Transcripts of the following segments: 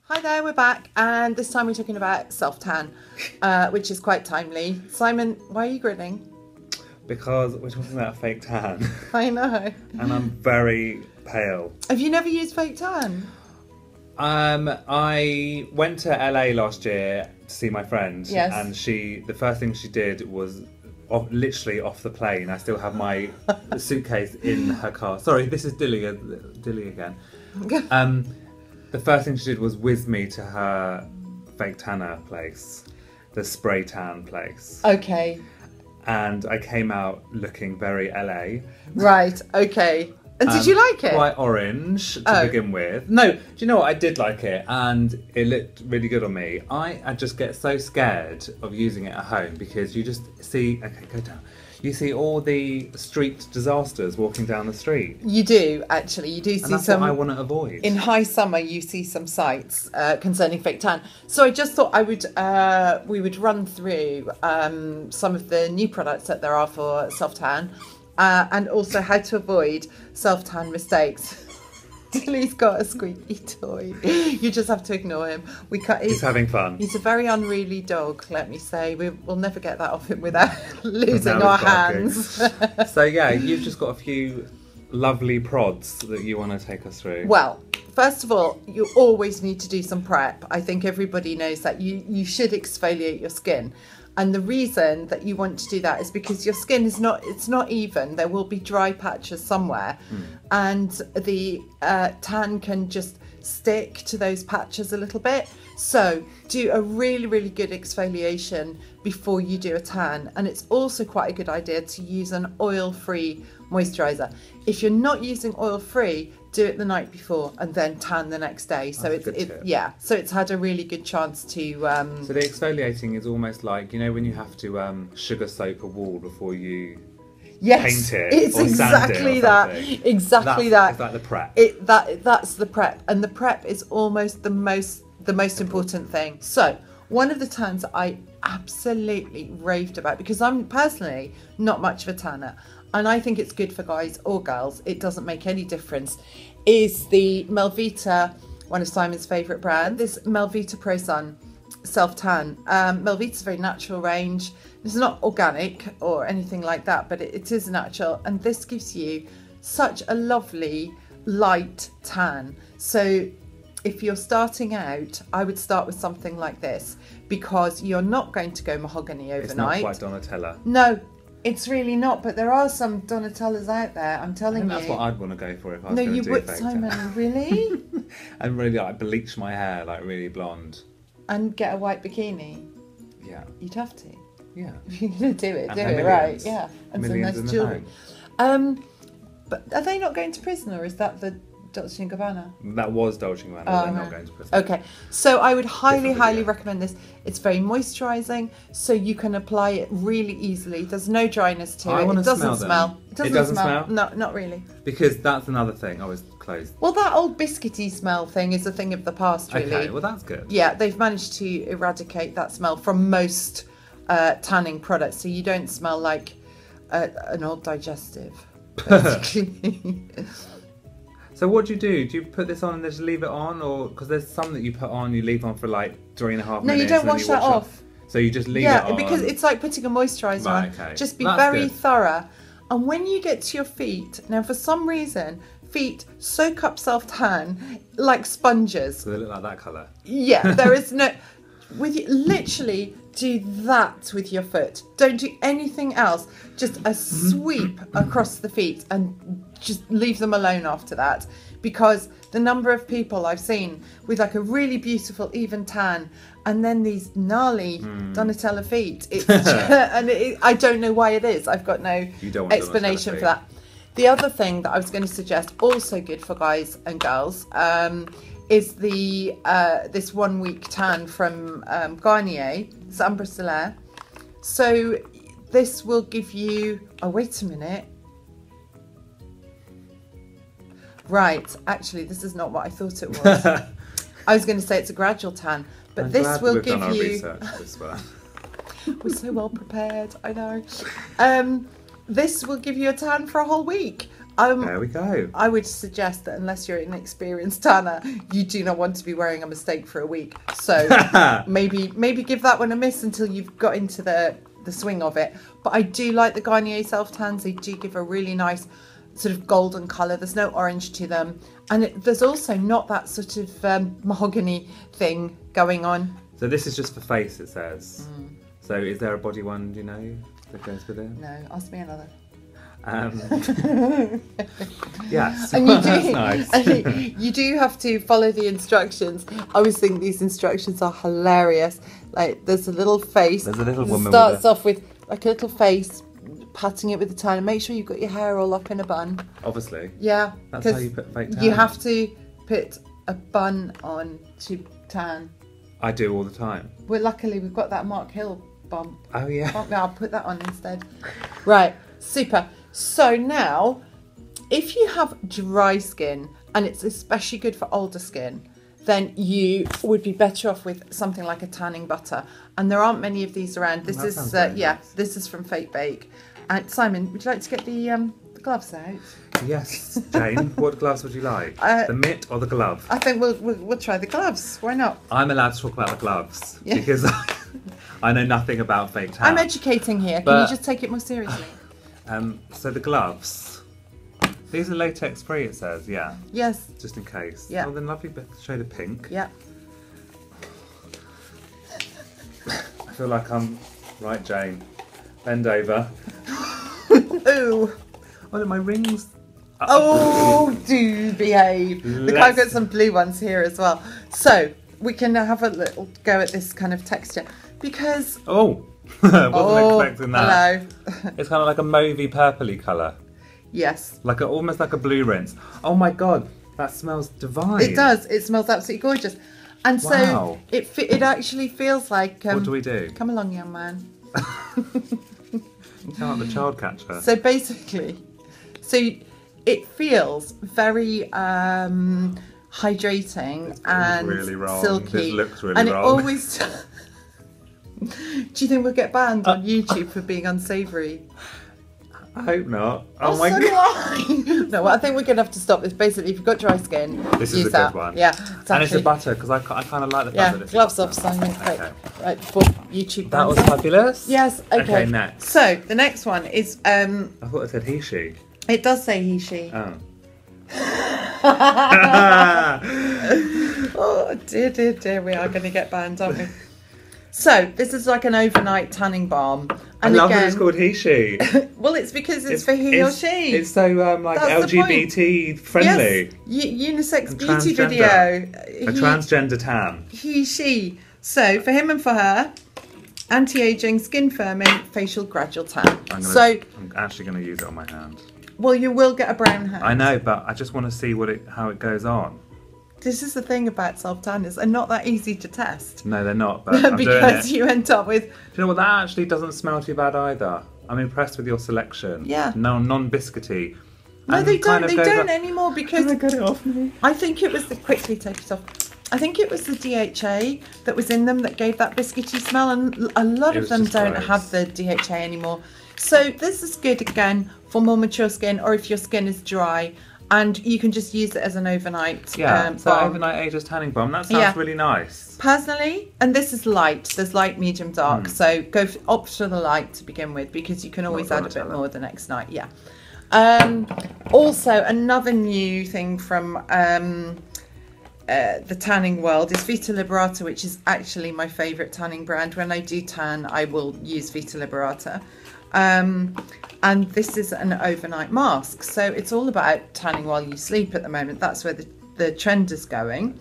Hi there, we're back, and this time we're talking about self-tan, which is quite timely. Simon, why are you grinning? Because we're talking about fake tan. I know. And I'm very pale. Have you never used fake tan? I went to LA last year to see my friend. Yes. And the first thing she did was literally off the plane. I still have my suitcase in her car. Sorry, this is Dilly again. The first thing she did was whiz me to her fake tanner place, the spray tan place. Okay. And I came out looking very LA. Right, okay. And did you like it? Quite orange to begin with. No, do you know what? I did like it, and it looked really good on me. I just get so scared of using it at home because you just see... Okay, go down. You see all the street disasters walking down the street. You do, actually. You do see and that's some... what I want to avoid. In high summer, you see some sites concerning fake tan. So I just thought we would run through some of the new products that there are for self-tan and also how to avoid self-tan mistakes. Dilly's got a squeaky toy. You just have to ignore him. He's having fun. He's a very unruly dog, let me say. We'll never get that off him without losing our hands. So yeah, you've just got a few lovely prods that you want to take us through. Well, first of all, you always need to do some prep. I think everybody knows that you should exfoliate your skin. And the reason that you want to do that is because your skin is not even. There will be dry patches somewhere. And the tan can just stick to those patches a little bit. So do a really, really good exfoliation before you do a tan. And it's also quite a good idea to use an oil-free moisturiser. If you're not using oil-free, do it the night before and then tan the next day. So so it's had a really good chance to... So the exfoliating is almost like, you know, when you have to sugar soap a wall before you paint it. It's or exactly sand it or that. something. Exactly that. Is that the prep? That's the prep. And the prep is almost the most important thing. So one of the tans I absolutely raved about, because I'm personally not much of a tanner, and I think it's good for guys or girls, it doesn't make any difference, is the Melvita, one of Simon's favourite brands, this Melvita Pro Sun self-tan. Melvita's a very natural range. It's not organic or anything like that, but it is natural, and this gives you such a lovely light tan. So if you're starting out, I would start with something like this, because you're not going to go mahogany overnight. It's not quite Donatella. No, it's really not, but there are some Donatellas out there, I'm telling you. That's what I'd want to go for if I was going to do fake tan. No, you would, Simon, really? And really like bleach my hair like really blonde. And get a white bikini? Yeah. You'd have to. Yeah. If you're going to do it, and do it, millions. right, yeah. And millions some nice jewellery. But are they not going to prison, or is that the Dolce & Gabbana? That was Dolce & Gabbana, they're not going to prison. Okay, so I would highly recommend this. It's very moisturising, so you can apply it really easily. There's no dryness to it. It doesn't smell. It doesn't smell? No, not really. Because that's another thing. Oh, it's closed. Well, that old biscuity smell thing is a thing of the past, really. Okay, well that's good. Yeah, they've managed to eradicate that smell from most tanning products, so you don't smell like an old digestive, basically. So what do you do? Do you put this on and just leave it on? Or because there's some that you put on, you leave on for like 3.5 minutes. No, you don't wash that off. So you just leave it on? Yeah, because it's like putting a moisturiser on. Okay. Just be very thorough. And when you get to your feet, now for some reason, feet soak up self-tan like sponges. So they look like that colour? Yeah, there is no... literally do that with your foot. Don't do anything else. Just a sweep across the feet and just leave them alone after that. Because the number of people I've seen with like a really beautiful even tan and then these gnarly Donatella feet, it's I don't know why it is. I've got no explanation for that. The other thing that I was going to suggest, also good for guys and girls, is the this 1 week tan from Garnier, it's Ambre Solaire. So this will give you... Oh, wait a minute. Right, actually, this is not what I thought it was. I was going to say it's a gradual tan, but this will give you... research this one. We're so well prepared, I know. This will give you a tan for a whole week. There we go. I would suggest that unless you're an experienced tanner, you do not want to be wearing a mistake for a week. So maybe give that one a miss until you've got into the swing of it. But I do like the Garnier self tans. They do give a really nice sort of golden colour. There's no orange to them, and there's also not that sort of mahogany thing going on. So this is just for face, it says. So is there a body one, do you know, that goes with it? No, ask me another. Yes, and you do, that's nice. and you do have to follow the instructions. I always think these instructions are hilarious. Like there's a little face. There's a little woman. Starts off with like a little face, patting it with the tan, and make sure you've got your hair all up in a bun. Obviously. Yeah. That's how you put fake tan. You have to put a bun on to tan. I do all the time. Well, luckily we've got that Mark Hill bump. Oh yeah. I'll put that on instead. Right. Super. So now, if you have dry skin, and it's especially good for older skin, then you would be better off with something like a tanning butter. And there aren't many of these around. This is nice. This is from Fake Bake. And Simon, would you like to get the gloves out? Yes, Jane. What gloves would you like? The mitt or the glove? I think we'll try the gloves. Why not? I'm allowed to talk about the gloves because I know nothing about fake tan. I'm educating here. Can you just take it more seriously? So the gloves, these are latex free, it says, yeah. Yes. Just in case. Yeah. Oh, then lovely shade of pink. Yeah. I feel like I'm right, Jane. Bend over. Ooh. Oh, look, my rings. Oh, do behave. Look, I've got some blue ones here as well. So we can have a little go at this kind of texture because. Oh. Wasn't expecting that. Hello. It's kind of like a mauvey purpley colour. Yes. Like almost like a blue rinse. Oh my god, that smells divine. It does. It smells absolutely gorgeous. And so wow. it actually feels like. What do we do? Come along, young man. You sound like the child catcher. So basically, it feels very hydrating and really wrong. silky. This looks really and wrong. It always. Do you think we'll get banned on YouTube for being unsavoury? I hope not. Oh my so god. do I. No, I think we're going to have to stop this. Basically, if you've got dry skin, this use is a that. good one. Yeah, and it's a butter because I kind of like the fact that it's gloves butter. off, Simon. Okay. Right, before YouTube. That was bans us. fabulous. Yes. Okay. Next. So the next one is. I thought it said Heshe. It does say Heshe. Oh. Oh dear, we are going to get banned, aren't we? So this is like an overnight tanning balm. And I love again, that it's called Heshe. Well, it's because it's for he or she. It's so like That's LGBT friendly. Yes, unisex And beauty transgender. video. A transgender tan. He, she. So for him and for her, anti-aging, skin firming, facial gradual tan. I'm actually going to use it on my hand. Well, you will get a brown hand. I know, but I just want to see how it goes on. This is the thing about self-tanners. They're not that easy to test. No, they're not. But I'm because doing it. you end up with... Do you know what? That actually doesn't smell too bad either. I'm impressed with your selection. Yeah. No, non-biscuity. No, And they don't. kind of They goes don't like- anymore because... Can I get it off me? I think it was quickly take it off. I think it was the DHA that was in them that gave that biscuity smell, and a lot It of was them just don't gross. have the DHA anymore. So this is good again for more mature skin, or if your skin is dry, and you can just use it as an overnight. Yeah, so balm. overnight ages tanning balm. That sounds really nice. Personally, and this is light. There's light, medium, dark. So opt for the light to begin with because you can always add a bit more the next night. Yeah. Also, another new thing from the tanning world is Vita Liberata, which is actually my favourite tanning brand. When I do tan, I will use Vita Liberata. And this is an overnight mask. So it's all about tanning while you sleep at the moment. That's where the trend is going.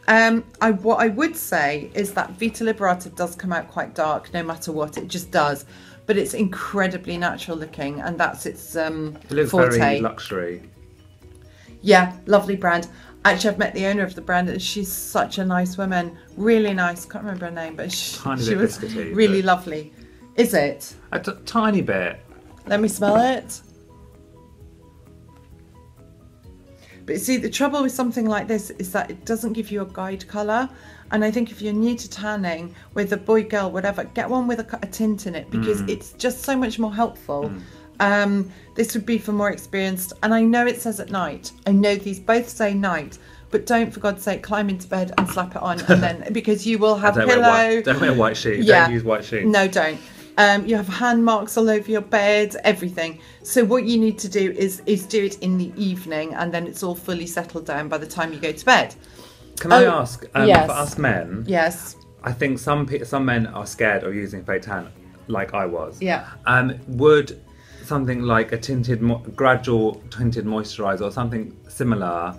What I would say is that Vita Liberata does come out quite dark no matter what. It just does. But it's incredibly natural looking, and that's its It looks forte. very luxury. Yeah, lovely brand. Actually, I've met the owner of the brand, and she's such a nice woman. Really nice. Can't remember her name, but she was biscuity, really but- lovely. Is it? A tiny bit. Let me smell it. But see, the trouble with something like this is that it doesn't give you a guide colour. And I think if you're new to tanning, with a boy, girl, whatever, get one with a tint in it, because it's just so much more helpful This would be for more experienced. And I know it says at night. I know these both say night. But don't, for God's sake, climb into bed and slap it on. And then, because you will have pillow. Don't wear white sheets. Yeah. Don't use white sheets. No, don't. You have hand marks all over your bed, everything. So what you need to do is do it in the evening, and then it's all fully settled down by the time you go to bed. Can I ask, yes. for us men, Yes. I think some men are scared of using fake tan, like I was. Yeah. Would something like a gradual tinted moisturiser or something similar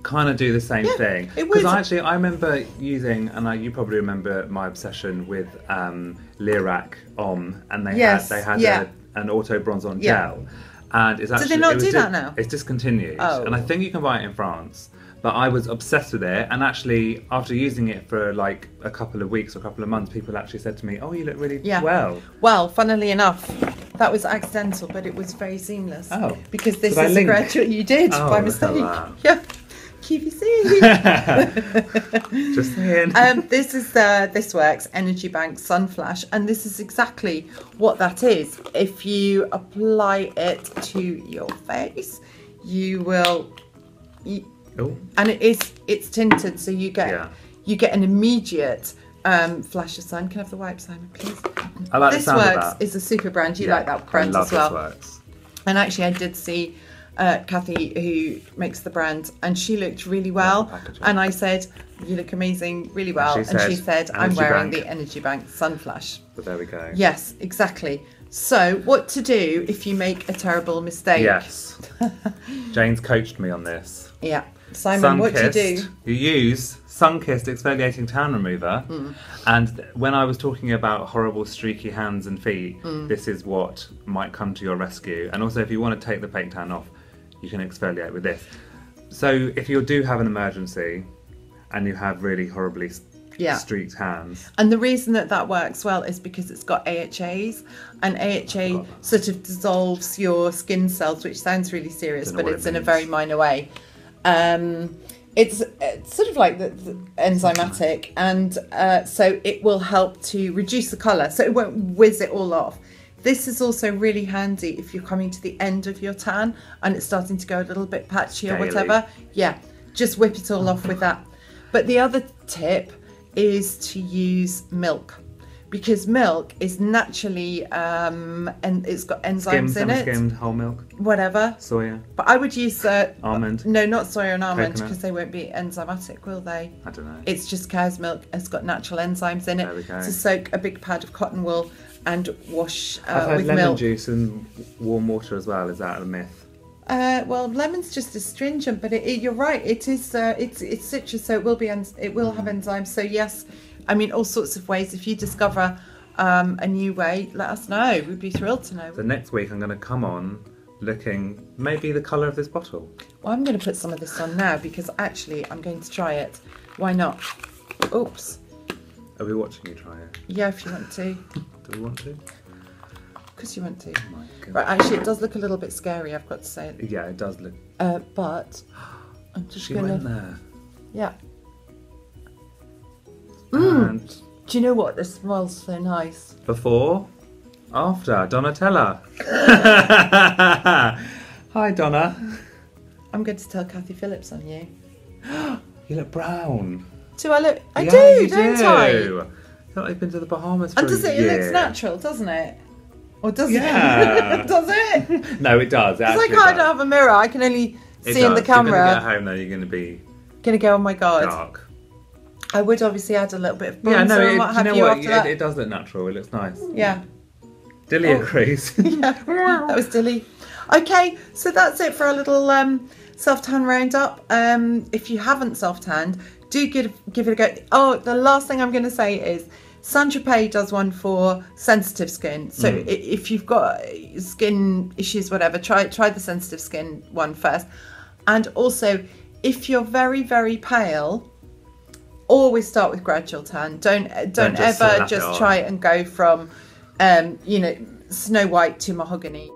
kind of do the same thing? Because I remember using, and you probably remember my obsession with Lirac Homme, and they had an auto bronze on gel, and it's actually, do they not do that now? It's discontinued, and I think you can buy it in France. But I was obsessed with it, and actually, after using it for like a couple of weeks or a couple of months, people actually said to me, "Oh, you look really well." Well, funnily enough, that was accidental, but it was very seamless. Oh, because this is a graduate you did by mistake. Yeah, QVC. Just saying. This is this works Energy Bank Sun Flash, and this is exactly what that is. If you apply it to your face, you will. And it's tinted, so you get an immediate flash of sun. Can I have the wipe, Simon, please? I like This the sound Works of that. Is a super brand. You like that brand as well? This Works. And actually, I did see Kathy, who makes the brand, and she looked really well. And I said, "You look amazing, really well." And she said, "I'm wearing the Energy Bank Sun Flash." But there we go. Yes, exactly. So, what to do if you make a terrible mistake? Yes. Jane's coached me on this. Yeah. Simon, what do you do? You use sun-kissed exfoliating tan remover, and when I was talking about horrible streaky hands and feet, this is what might come to your rescue. And also, if you want to take the fake tan off, you can exfoliate with this. So if you do have an emergency and you have really horribly streaked hands. And the reason that works well is because it's got AHAs, and AHA sort of dissolves your skin cells, which sounds really serious, but it's in a very minor way. It's sort of like the enzymatic, and so it will help to reduce the colour, so it won't whiz it all off. This is also really handy if you're coming to the end of your tan and it's starting to go a little bit patchy or whatever. Yeah, just whip it all off with that. But the other tip is to use milk, because milk is naturally and it's got enzymes in it. Skimmed whole milk, whatever. Soya. But I would use almond. No, not soya and almond, Coconut. because they won't be enzymatic, will they? I don't know. It's just cow's milk. It's got natural enzymes in it. There we go. To soak a big pad of cotton wool and wash I've had with lemon milk. juice and warm water as well. Is that a myth? Well, lemon's just astringent, but you're right. It is. It's citrus, so it will be. It will have enzymes. So yes, I mean all sorts of ways. If you discover a new way, let us know. We'd be thrilled to know. So next week I'm going to come on looking maybe the colour of this bottle. Well, I'm going to put some of this on now because actually I'm going to try it. Why not? Oops. Are we watching you try it? Yeah, if you want to. Do we want to? Because you want to. Oh my goodness. Right, actually it does look a little bit scary, I've got to say. Yeah, it does look. But I'm just She going went to... there. Yeah. And Do you know what? This smells so nice. before, after, Donatella. Hi, Donna. I'm going to tell Kathy Phillips on you. You look brown. Do I look? I Yeah, do, you don't I? You look like you've been to the Bahamas for And does a it? It year. looks natural, doesn't it? Or does Yeah. it? Does it? No, it does. It Because I actually can't does. have a mirror. I can only It see in the does. You're gonna camera. get home though. You're going to be Gonna go, oh my God. dark. I would obviously add a little bit of Yeah, bronzer no. and what have you know you what? after that. It does look natural. It looks nice. Yeah. Dilly Oh. agrees. Yeah, that was Dilly. Okay, so that's it for a little self-tan roundup. If you haven't self-tanned, do give it a go. Oh, the last thing I'm going to say is Saint-Tropez does one for sensitive skin. So if you've got skin issues, whatever, try the sensitive skin one first. And also, if you're very, very pale, always start with gradual tan. Don't just ever slap it just on. try and go from Snow White to mahogany.